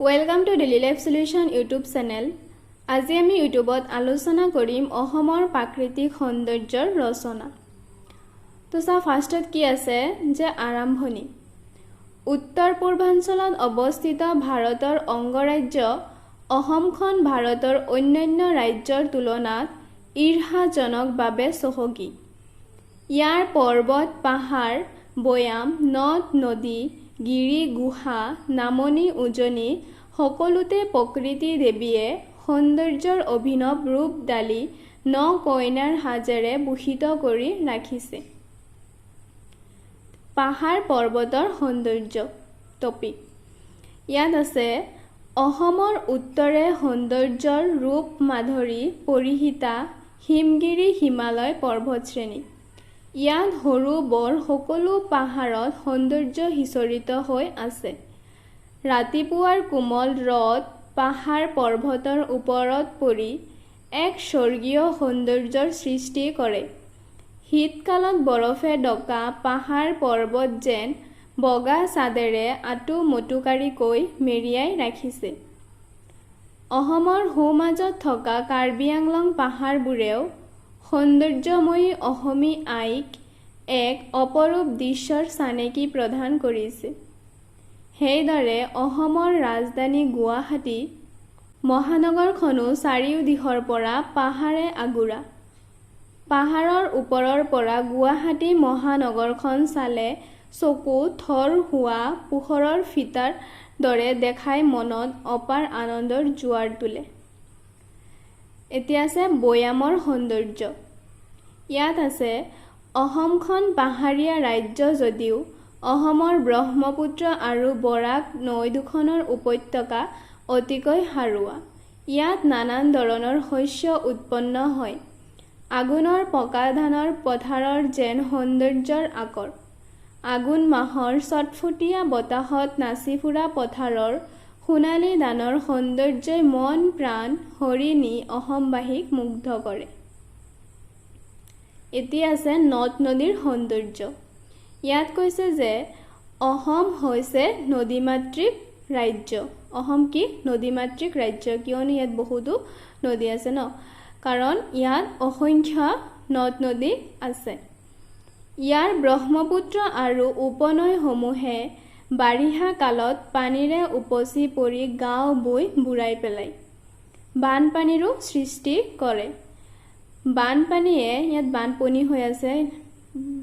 Welcome to Daily Life Solution YouTube channel. আজি আমি ইউটিউবত আলোচনা কৰিম অসমৰ প্ৰাকৃতিক সৌন্দৰ্যৰ ৰচনা। তো ফাৰ্ষ্টত কি আছে যে আৰম্ভণি। উত্তৰ পূৰ্বাঞ্চলত অৱস্থিত ভাৰতৰ অংগৰাজ্য অসমখন ভাৰতৰ অন্যান্য ৰাজ্যৰ তুলনাত ঈৰ্ষাজনকভাৱে চহকী। ইয়াৰ পৰ্বত পাহাৰ বৈয়াম নদ নদী গিৰি গুহা নামনি উজনি সকলোতে প্ৰকৃতি দেৱীয়ে সৌন্দৰ্যৰ অভিনৱ ৰূপ ডালি ন কইনাৰ সাজেৰে ভূষিত কৰি ৰাখিছে। পাহাৰ পৰ্বতৰ সৌন্দৰ্য টপিক। ইয়াত আছে অসমৰ উত্তৰে সৌন্দৰ্যৰ ৰূপ মাধুৰী পৰিহিতা হিমগিৰি হিমালয় পৰ্বতশ্ৰেণী। ইয়াত সৰু বৰ সকলো পাহাৰত সৌন্দৰ্য সিঁচৰিত হৈ আছে। ৰাতিপুৱাৰ কোমল ৰ'দ পাহাৰ পৰ্বতৰ ওপৰত পৰি এক স্বৰ্গীয় সৌন্দৰ্যৰ সৃষ্টি কৰে। শীতকালত বৰফে ঢকা পাহাৰ পৰ্বত যেন বগা চাদৰেৰে আঁঠু মটুকাৰিকৈ মেৰিয়াই ৰাখিছে। অসমৰ সোঁমাজত থকা কাৰ্বি আংলং পাহাৰবোৰেও সৌন্দৰ্যময়ী অসমী আইক এক অপৰূপ দৃশ্যৰ চানেকি প্ৰদান কৰিছে। সেইদৰে অসমৰ ৰাজধানী গুৱাহাটী মহানগৰখনো চাৰিওদিশৰ পৰা পাহাৰে আগুৰা। পাহাৰৰ ওপৰৰ পৰা গুৱাহাটী মহানগৰখন চালে চকু থৰ হোৱা পোহৰৰ ফিটাৰ দৰে দেখাই মনত অপাৰ আনন্দৰ জোৱাৰ তোলে। এতিয়া আছে বৈয়ামৰ সৌন্দৰ্য। ইয়াত আছে অসমখন পাহাৰীয়া ৰাজ্য যদিও অসমৰ ব্ৰহ্মপুত্ৰ আৰু বৰাক নৈ দুখনৰ উপত্যকা অতিকৈ সাৰুৱা। ইয়াত নানান ধৰণৰ শস্য উৎপন্ন হয়। আঘোণৰ পকা ধানৰ পথাৰৰ যেন সৌন্দৰ্যৰ আকৰ। আঘোণ মাহৰ চটফটীয়া বতাহত নাচি ফুৰা পথাৰৰ সোণালী ধানৰ সৌন্দৰ্যই মন প্ৰাণ হৰি নি অসমবাসীক মুগ্ধ কৰে। এতিয়া আছে নদ নদীৰ সৌন্দৰ্য। ইয়াত কৈছে যে অসম হৈছে নদীমাতৃক ৰাজ্য। অসম কি নদীমাতৃক ৰাজ্য, কিয়নো ইয়াত বহুতো নদী আছে ন, কাৰণ ইয়াত অসংখ্য নদ নদী আছে। ইয়াৰ ব্ৰহ্মপুত্ৰ আৰু উপনৈসমূহে বাৰিষা কালত পানীৰে উপচি পৰি গাঁও বৈ বুৰাই পেলায়। বানপানীৰো সৃষ্টি কৰে। বানপানীয়ে ইয়াত বানপনী হৈ আছে,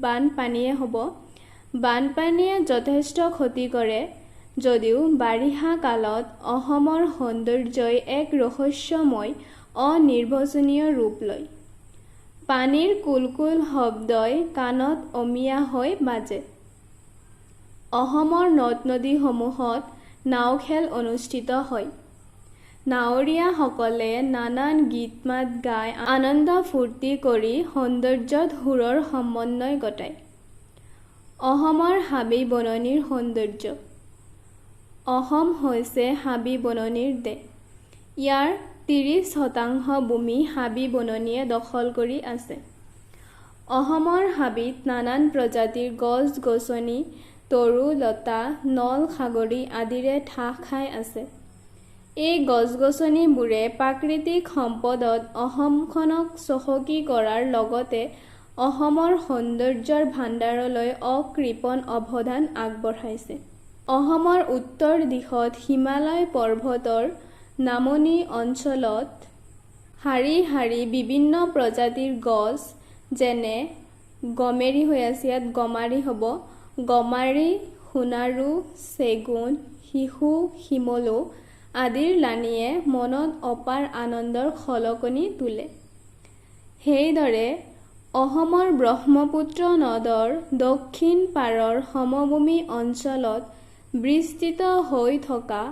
বানপানীয়ে হ'ব। বানপানীয়ে যথেষ্ট ক্ষতি কৰে যদিও বাৰিষা কালত অসমৰ সৌন্দৰ্যই এক ৰহস্যময় অনিৰ্বচনীয় ৰূপ লয়। পানীৰ কুলকুল শব্দই কাণত অমিয়া হৈ বাজে। অসমৰ নদ নদীসমূহত নাও খেল অনুষ্ঠিত হয়। নাৱৰীয়াসকলে নানান গীত মাত গাই আনন্দ ফূৰ্তি কৰি সৌন্দৰ্যত সুৰৰ সমন্বয় ঘটায়। অসমৰ হাবি বননিৰ সৌন্দৰ্য। অসম হৈছে হাবি বননিৰ দেশ। ইয়াৰ 30% ভূমি হাবি বননিয়ে দখল কৰি আছে। অসমৰ হাবিত নানান প্ৰজাতিৰ গছ গছনি তৰু লতা নল সাগৰী আদিৰে ঠাহ খাই আছে। এই গছ গছনিবোৰে প্ৰাকৃতিক সম্পদত অসমখনক চহকী কৰাৰ লগতে অসমৰ সৌন্দৰ্যৰ ভাণ্ডাৰলৈ অকৃপণ অৱদান আগবঢ়াইছে। অসমৰ উত্তৰ দিশত হিমালয় পৰ্বতৰ নামনি অঞ্চলত শাৰী শাৰী বিভিন্ন প্ৰজাতিৰ গছ যেনে গমেৰী হৈ আছে, ইয়াত গমাৰি হ'ব, গমাৰি সোণাৰু চেগুন শিশু শিমলু আদিৰ লানিয়ে মনত অপাৰ আনন্দৰ খলকনি তোলে। সেইদৰে অসমৰ ব্ৰহ্মপুত্ৰ নদৰ দক্ষিণ পাৰৰ সমভূমি অঞ্চলত বিস্তৃত হৈ থকা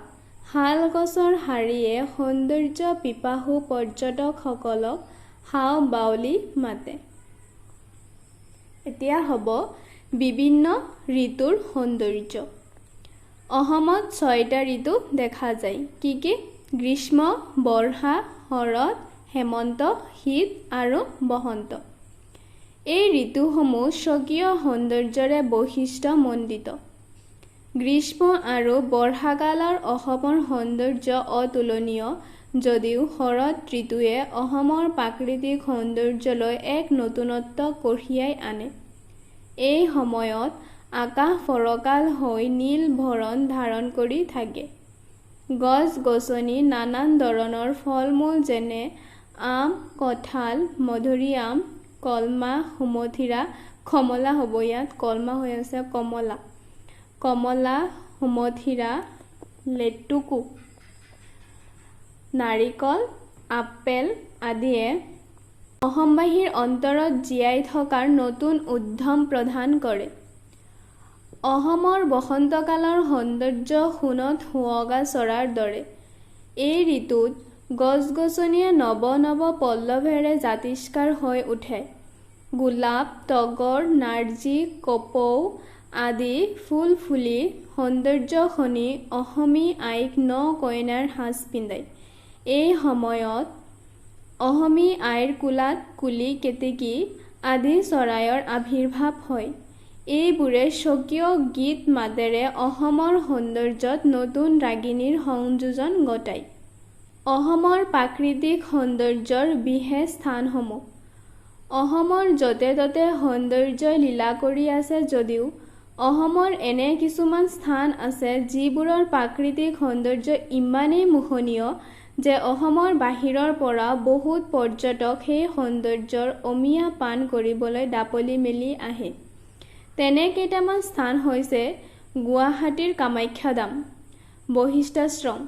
শাল গছৰ শাৰীয়ে সৌন্দৰ্য পিপাসু পৰ্যটকসকলক হাও বাউলি মাতে। এতিয়া হ'ব বিভিন্ন ঋতুৰ সৌন্দৰ্য। অসমত 6টা ঋতু দেখা যায়। কি কি? গ্ৰীষ্ম বৰ্ষা শৰৎ হেমন্ত শীত আৰু বসন্ত। এই ঋতুসমূহ স্বকীয় সৌন্দৰ্যৰে বৈশিষ্ট্যমণ্ডিত। গ্ৰীষ্ম আৰু বৰ্ষাকালৰ অসমৰ সৌন্দৰ্য অতুলনীয় যদিও শৰৎ ঋতুৱে অসমৰ প্ৰাকৃতিক সৌন্দৰ্যলৈ এক নতুনত্ব কঢ়িয়াই আনে। এই সময়ত আকাশ ফৰকাল হৈ নীল বৰণ ধাৰণ কৰি থাকে। গছ-গছনি নানান ধৰণৰ ফল-মূল যেনে আম, কঁঠাল, মধুৰিআম, কলমা, সুমথিৰা, কমলা হ'ব ইয়াত কলমা হৈ আছে কমলা, সুমথিৰা, লেটুকু, নাৰিকল, আপেল আদিয়ে অসমবাসীৰ অন্তৰত জীয়াই থকাৰ নতুন উদ্যম প্ৰদান কৰে। অসমৰ বসন্তকালৰ সৌন্দৰ্য সোণত সুৱগা চৰাৰ দৰে। এই ঋতুত গছ-গছনিয়ে নৱ নৱ পল্লৱেৰে জাতিষ্কাৰ হৈ উঠে। গোলাপ, তগৰ, নাৰ্জী, কপৌ আদি ফুল ফুলি সৌন্দৰ্য খনি অসমী আইক ন-কইনাৰ সাজ পিন্ধায়। এই সময়ত অসমী আইৰ কোলাত কুলি, কেতেকী আদি চৰাইৰ আৱিৰ্ভাৱ হয়। এইবোৰে স্বকীয় গীত মাতেৰে অসমৰ সৌন্দৰ্যত নতুন ৰাগিনীৰ সংযোজন ঘটায়। অসমৰ প্ৰাকৃতিক সৌন্দৰ্যৰ বিশেষ স্থানসমূহ। অসমৰ য'তে ত'তে সৌন্দৰ্যই লীলা কৰি আছে যদিও অসমৰ এনে কিছুমান স্থান আছে যিবোৰৰ প্ৰাকৃতিক সৌন্দৰ্য ইমানেই মোহনীয় যে অসমৰ বাহিৰৰ পৰা বহুত পৰ্যটক সেই সৌন্দৰ্যৰ অমিয়া পান কৰিবলৈ দাপলি মেলি আহে। তেনে কেইটামান স্থান হৈছে গুৱাহাটীৰ কামাখ্যাধাম, বশিষ্ঠাশ্ৰম,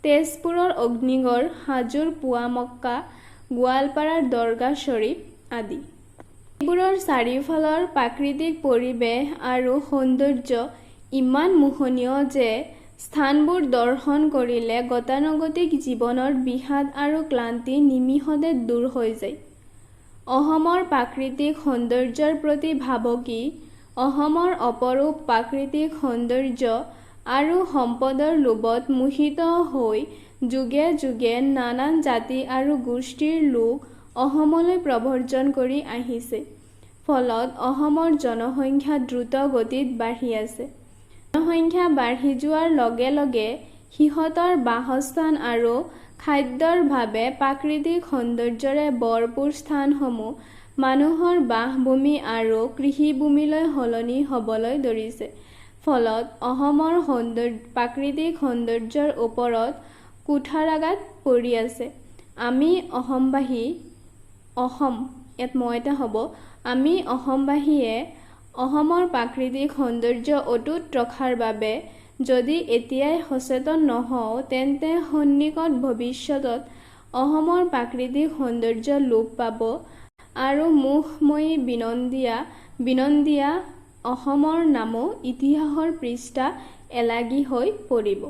তেজপুৰৰ অগ্নিগড়, হাজোৰ পুৱামক্কা, গোৱালপাৰাৰ দৰগাহ শ্বৰীফ আদি। এইবোৰৰ চাৰিওফালৰ প্ৰাকৃতিক পৰিৱেশ আৰু সৌন্দৰ্য ইমান মোহনীয় যে স্থানবোৰ দৰ্শন কৰিলে গতানুগতিক জীৱনৰ বিষাদ আৰু ক্লান্তি নিমিষতে দূৰ হৈ যায়। অসমৰ প্ৰাকৃতিক সৌন্দৰ্যৰ প্ৰতি ভাবুকি অসমৰ অপৰূপ প্ৰাকৃতিক সৌন্দৰ্য আৰু সম্পদৰ লোভত মোহিত হৈ যুগে যুগে নানান জাতি আৰু গোষ্ঠীৰ লোক অসমলৈ প্ৰব্ৰজন কৰি আহিছে। ফলত অসমৰ জনসংখ্যা দ্ৰুত গতিত বাঢ়ি আছে। জনসংখ্যা বাঢ়ি যোৱাৰ লগে লগে সিহঁতৰ বাসস্থান আৰু খাদ্যৰ বাবে প্ৰাকৃতিক সৌন্দৰ্যৰে ভৰপূৰ স্থানসমূহ মানুহৰ বাসভূমি আৰু কৃষিভূমিলৈ সলনি হ'বলৈ ধৰিছে। ফলত অসমৰ প্ৰাকৃতিক সৌন্দৰ্যৰ ওপৰত কুঠাৰাঘাত পৰি আছে। আমি অসমবাসীয়ে অসমৰ প্ৰাকৃতিক সৌন্দৰ্য অটুট ৰখাৰ বাবে যদি এতিয়াই সচেতন নহওঁ তেন্তে সন্নিকট ভৱিষ্যতত অসমৰ প্ৰাকৃতিক সৌন্দৰ্য লোপ পাব আৰু মোহময়ী বিনন্দীয়া অসমৰ নামো ইতিহাসৰ পৃষ্ঠা এলাগী হৈ পৰিব।